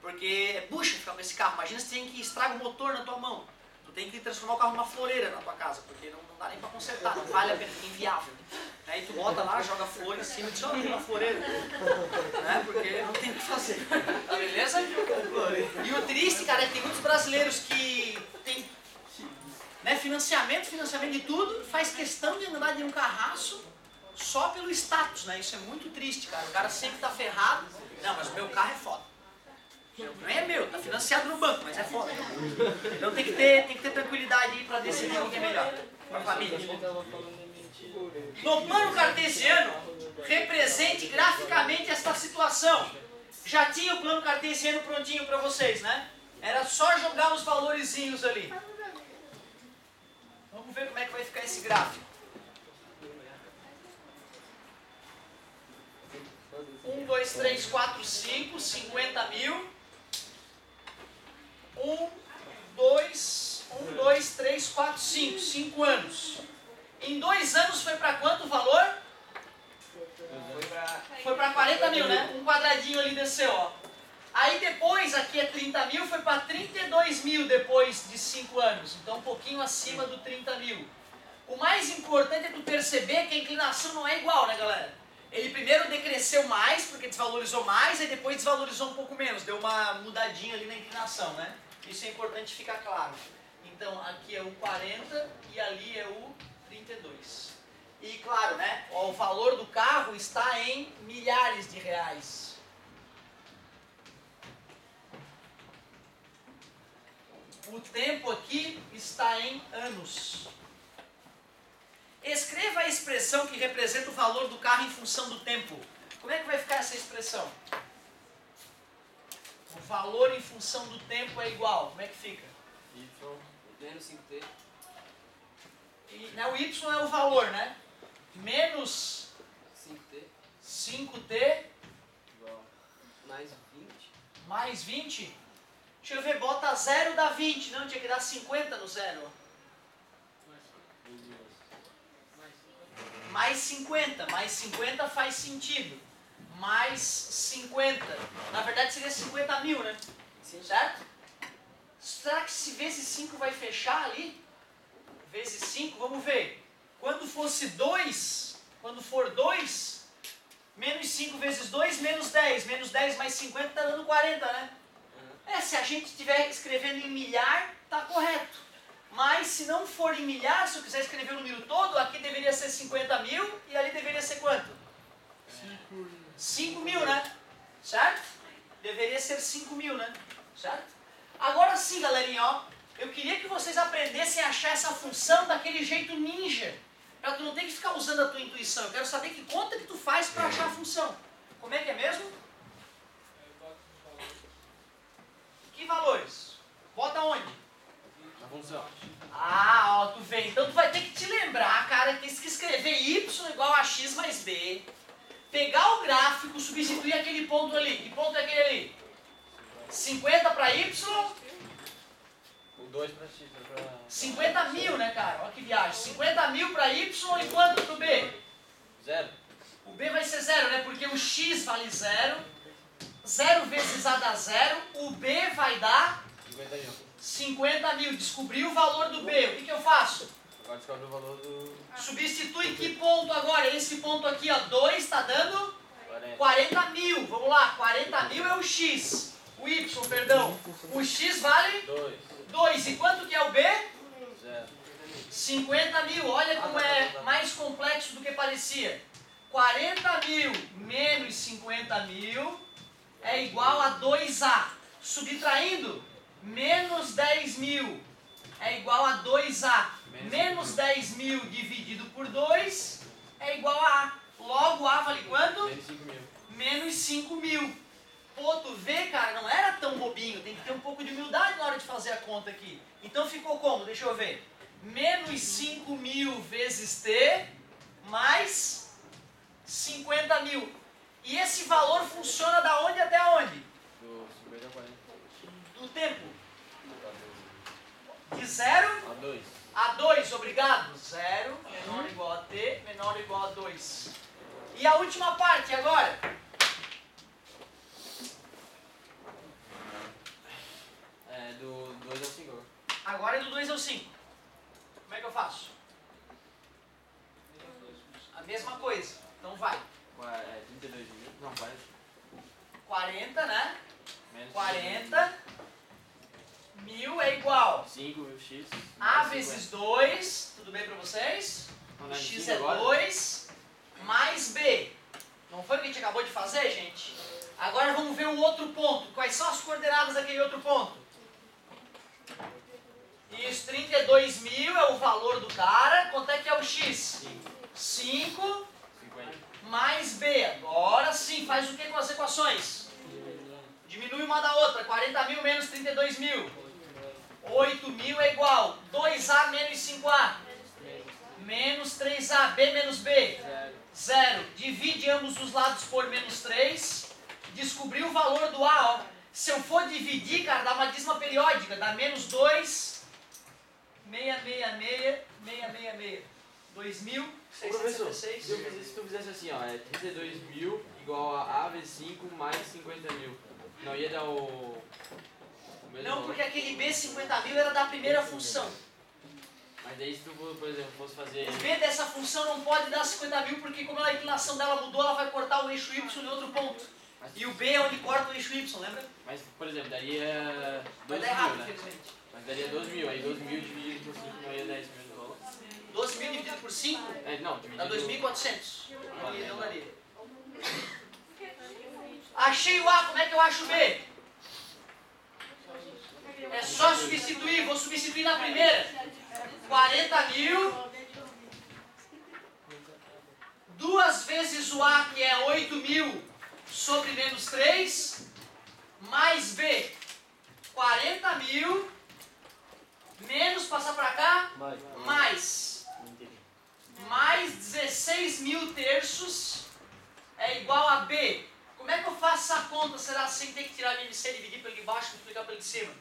Porque é bucha ficar com esse carro. Imagina se tem que estragar o motor na tua mão. Tu tem que transformar o carro numa floreira na tua casa, porque não dá nem pra consertar, não vale a pena, é inviável. Aí tu bota lá, joga flor em cima e diz, ó, tem uma floreira. Né? Porque não tem o que fazer. Tá beleza? E o triste, cara, é que tem muitos brasileiros que tem, né, financiamento de tudo, faz questão de andar de um carraço só pelo status, né? Isso é muito triste, cara. O cara sempre tá ferrado. Não, mas o meu carro é foda. Não é meu, tá financiado no banco, mas é foda. Então tem que ter tranquilidade aí pra decidir o que é melhor pra família. No plano cartesiano, represente graficamente esta situação. Já tinha o plano cartesiano prontinho pra vocês, né? Era só jogar os valorezinhos ali. Vamos ver como é que vai ficar esse gráfico. 1, 2, 3, 4, 5, 50 mil. 1, 2, 3, 4, 5. 5 anos. Em 2 anos foi para quanto o valor? Foi para 40 mil, né? Um quadradinho ali desceu, ó. Aí depois, aqui é 30 mil, foi para 32 mil depois de 5 anos. Então um pouquinho acima do 30 mil. O mais importante é tu perceber que a inclinação não é igual, né, galera? Ele primeiro decresceu mais, porque desvalorizou mais, e depois desvalorizou um pouco menos. Deu uma mudadinha ali na inclinação, né? Isso é importante ficar claro. Então, aqui é o 40 e ali é o 32. E claro, né? Ó, o valor do carro está em milhares de reais. O tempo aqui está em anos. Escreva a expressão que representa o valor do carro em função do tempo. Como é que vai ficar essa expressão? O valor em função do tempo é igual. Como é que fica? Y menos 5t. O Y é o valor, né? Menos 5t 5t igual mais 20. mais 20. Deixa eu ver, bota 0 dá 20. Não, tinha que dar 50 no 0. Mais 50. Mais 50 faz sentido. Mais 50. Na verdade seria 50 mil, né? Certo? Será que se vezes 5 vai fechar ali? Vezes 5, vamos ver. Quando fosse 2, quando for 2, menos 5 vezes 2, menos 10. Menos 10 mais 50 está dando 40, né? Se a gente estiver escrevendo em milhar, está correto. Mas se não for em milhar, se eu quiser escrever o número todo, aqui deveria ser 50 mil e ali deveria ser quanto? 5 mil, né? Certo? Deveria ser 5 mil, né? Certo? Agora sim, galerinha, ó. Eu queria que vocês aprendessem a achar essa função daquele jeito ninja. Pra tu não ter que ficar usando a tua intuição. Eu quero saber que conta que tu faz pra achar a função. Como é que é mesmo? Que valores? Bota onde? Na função. Ah, ó, tu vê. Então tu vai ter que te lembrar, cara, que tem que escrever y igual a x mais b. Pegar o gráfico, substituir aquele ponto ali. Que ponto é aquele ali? 50 para y. O 2 para x. 50 mil, né, cara? Olha que viagem. 50 mil para y e quanto para o b? 0. O b vai ser 0, né? Porque o x vale 0. 0 vezes a dá 0. O b vai dar 50 mil. 50 mil. Descobri o valor do b. O que eu faço? Agora descobre o valor do... Substitui que ponto agora? Esse ponto aqui, ó. 2 está dando 40. 40 mil. Vamos lá. 40 mil é o x. O y, perdão. O x vale 2. E quanto que é o b? 0. 50 mil. Olha como é mais complexo do que parecia. 40 mil menos 50 mil é igual a 2a. Subtraindo, menos 10 mil é igual a 2a. Menos 10 mil dividido por 2 é igual a A. Logo, A vale quanto? Menos 5 mil. Menos 5 mil. Pô, tu vê, cara, não era tão bobinho. Tem que ter um pouco de humildade na hora de fazer a conta aqui. Então ficou como? Deixa eu ver. Menos 5 mil vezes T mais 50 mil. E esse valor funciona da onde até onde? Do 50 a 40. Do tempo. De 0 A 2. a 2, obrigado. 0 menor ou igual a t, menor ou igual a 2. E a última parte agora? É do 2 ao 5 agora. Agora é do 2 ao 5. Como é que eu faço? A mesma coisa. Então vai. 32 mil. Não, 40. 40, né? Menos 40 mil é igual 5 mil x. a mais vezes 50. 2. Tudo bem pra vocês? Não, não é X 5 é agora? 2 mais B. Não foi o que a gente acabou de fazer, gente? Agora vamos ver o outro ponto. Quais são as coordenadas daquele outro ponto? Isso, 32 mil é o valor do cara. Quanto é que é o X? 5 50. mais B. Agora sim, faz o que com as equações? Diminui uma da outra. 40 mil menos 32 mil. 8 mil é igual. 2A menos 5A. Menos 3A. B menos B. 0. Divide ambos os lados por menos 3. Descobri o valor do A, ó. Se eu for dividir, cara, dá uma dízima periódica. Dá menos 2, 666, 666. 2.666. Se tu fizesse assim, ó, é 32 mil igual a A vezes 5 mais 50 mil. Não ia dar o mesmo Não, valor. porque aquele B 50 mil era da primeira função. Mas daí se tu, por exemplo, fosse fazer... O B dessa função não pode dar 50 mil, porque como a inclinação dela mudou, ela vai cortar o eixo Y em outro ponto. E o B é onde corta o eixo Y, lembra? Mas, por exemplo, daria Vai 12 dar errado, mil, né? infelizmente. Mas daria 12 mil, aí 12 mil dividido por 5 não ia dar esse mesmo valor. 12 mil dividido por 5 É, não, dá dividido... 2.400. Não daria. Achei o A, como é que eu acho o B? É só substituir, vou substituir na primeira. 40 mil. 2 vezes o A, que é 8 mil, sobre menos 3, mais B. 40 mil, menos, passar para cá, mais 16 mil terços é igual a B. Como é que eu faço essa conta? Será sem ter que tirar a MC, dividir pelo de baixo e multiplicar pelo de cima?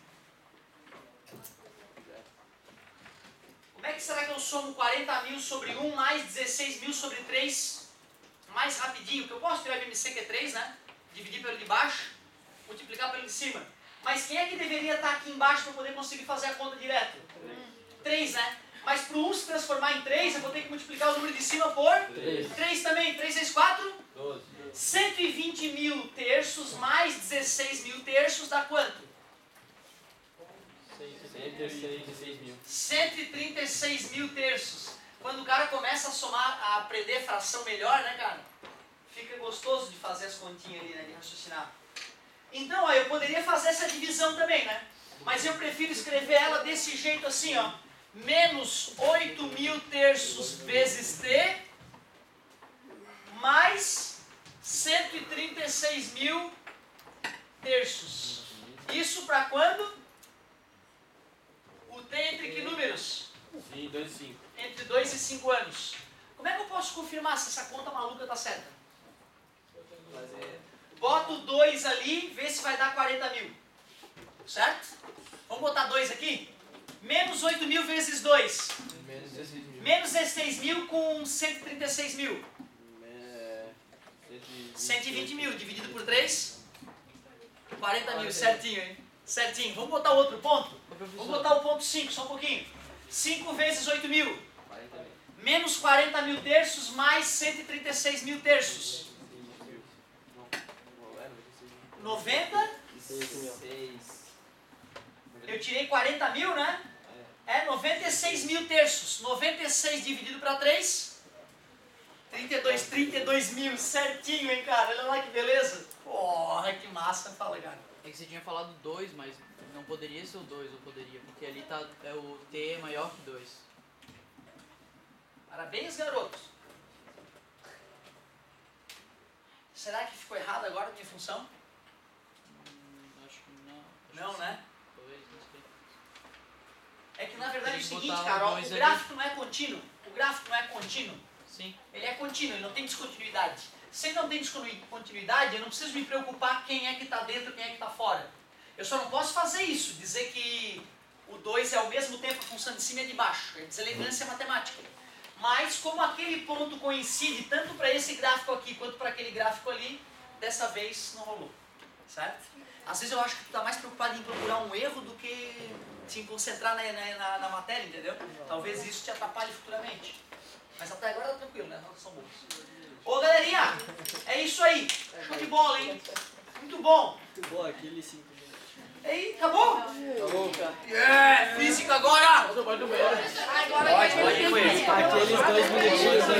Como é que será que eu somo 40 mil sobre 1 mais 16 mil sobre 3 mais rapidinho? Que eu posso tirar a MC, que é 3, né? Dividir pelo de baixo, multiplicar pelo de cima. Mas quem é que deveria estar aqui embaixo para poder conseguir fazer a conta direto? 3, né? Mas para o 1 se transformar em 3, eu vou ter que multiplicar o número de cima por 3 também. 3 vezes 4? 12. 120 mil terços mais 16 mil terços dá quanto? 136 mil. 136 mil terços. Quando o cara começa a somar, a aprender fração melhor, né, cara? Fica gostoso de fazer as continhas ali, né, de raciocinar. Então, ó, eu poderia fazer essa divisão também, né? Mas eu prefiro escrever ela desse jeito assim, ó. Menos 8 mil terços vezes T, mais 136 mil terços. Isso para quando? O T entre que números? Sim, 2 e 5. Entre 2 e 5 anos. Como é que eu posso confirmar se essa conta maluca está certa? Boto 2 ali, vê se vai dar 40 mil. Certo? Vamos botar 2 aqui? Menos 8 mil vezes 2. Menos 16 mil. Menos 16 mil com 136 mil. 120 mil dividido por 3. 40 mil, certinho, hein? Certinho. Vamos botar o outro ponto? Vamos botar o ponto 5, só um pouquinho. 5 vezes 8 mil. 40 mil. Menos 40 mil terços mais 136 mil terços. 90. 6. Eu tirei 40 mil, né? É 96 mil terços. 96 dividido para 3. 32 mil. Certinho, hein, cara? Olha lá que beleza. Porra, que massa. Fala, cara. É que você tinha falado 2, mas não poderia ser o 2, ou poderia? Porque ali tá, o T é maior que 2. Parabéns, garotos. Será que ficou errado agora a minha função? Acho que não. Não, né? Talvez, não sei. É que na verdade é o Tem que seguinte, botar cara, ó, o dois ali. gráfico não é contínuo. O gráfico não é contínuo. Sim. Ele é contínuo, ele não tem descontinuidade. Se ele não tem descontinuidade, eu não preciso me preocupar quem é que está dentro e quem é que está fora. Eu só não posso fazer isso, dizer que o 2 é ao mesmo tempo a função de cima e de baixo. É deselegância matemática. Mas como aquele ponto coincide tanto para esse gráfico aqui quanto para aquele gráfico ali, dessa vez não rolou. Certo? Às vezes eu acho que tu está mais preocupado em procurar um erro do que te concentrar na matéria, entendeu? Talvez isso te atrapalhe futuramente. Mas até agora tá tranquilo, né? As notas são boas. Ô galerinha, é isso aí. Show de bola, hein? Muito bom. Muito bom, aquele 5 minutos. Ei, acabou? Acabou, cara. Yeah, física agora! Pode do banheiro. Agora pode ir com ele. Aqueles 2 minutinhos aí.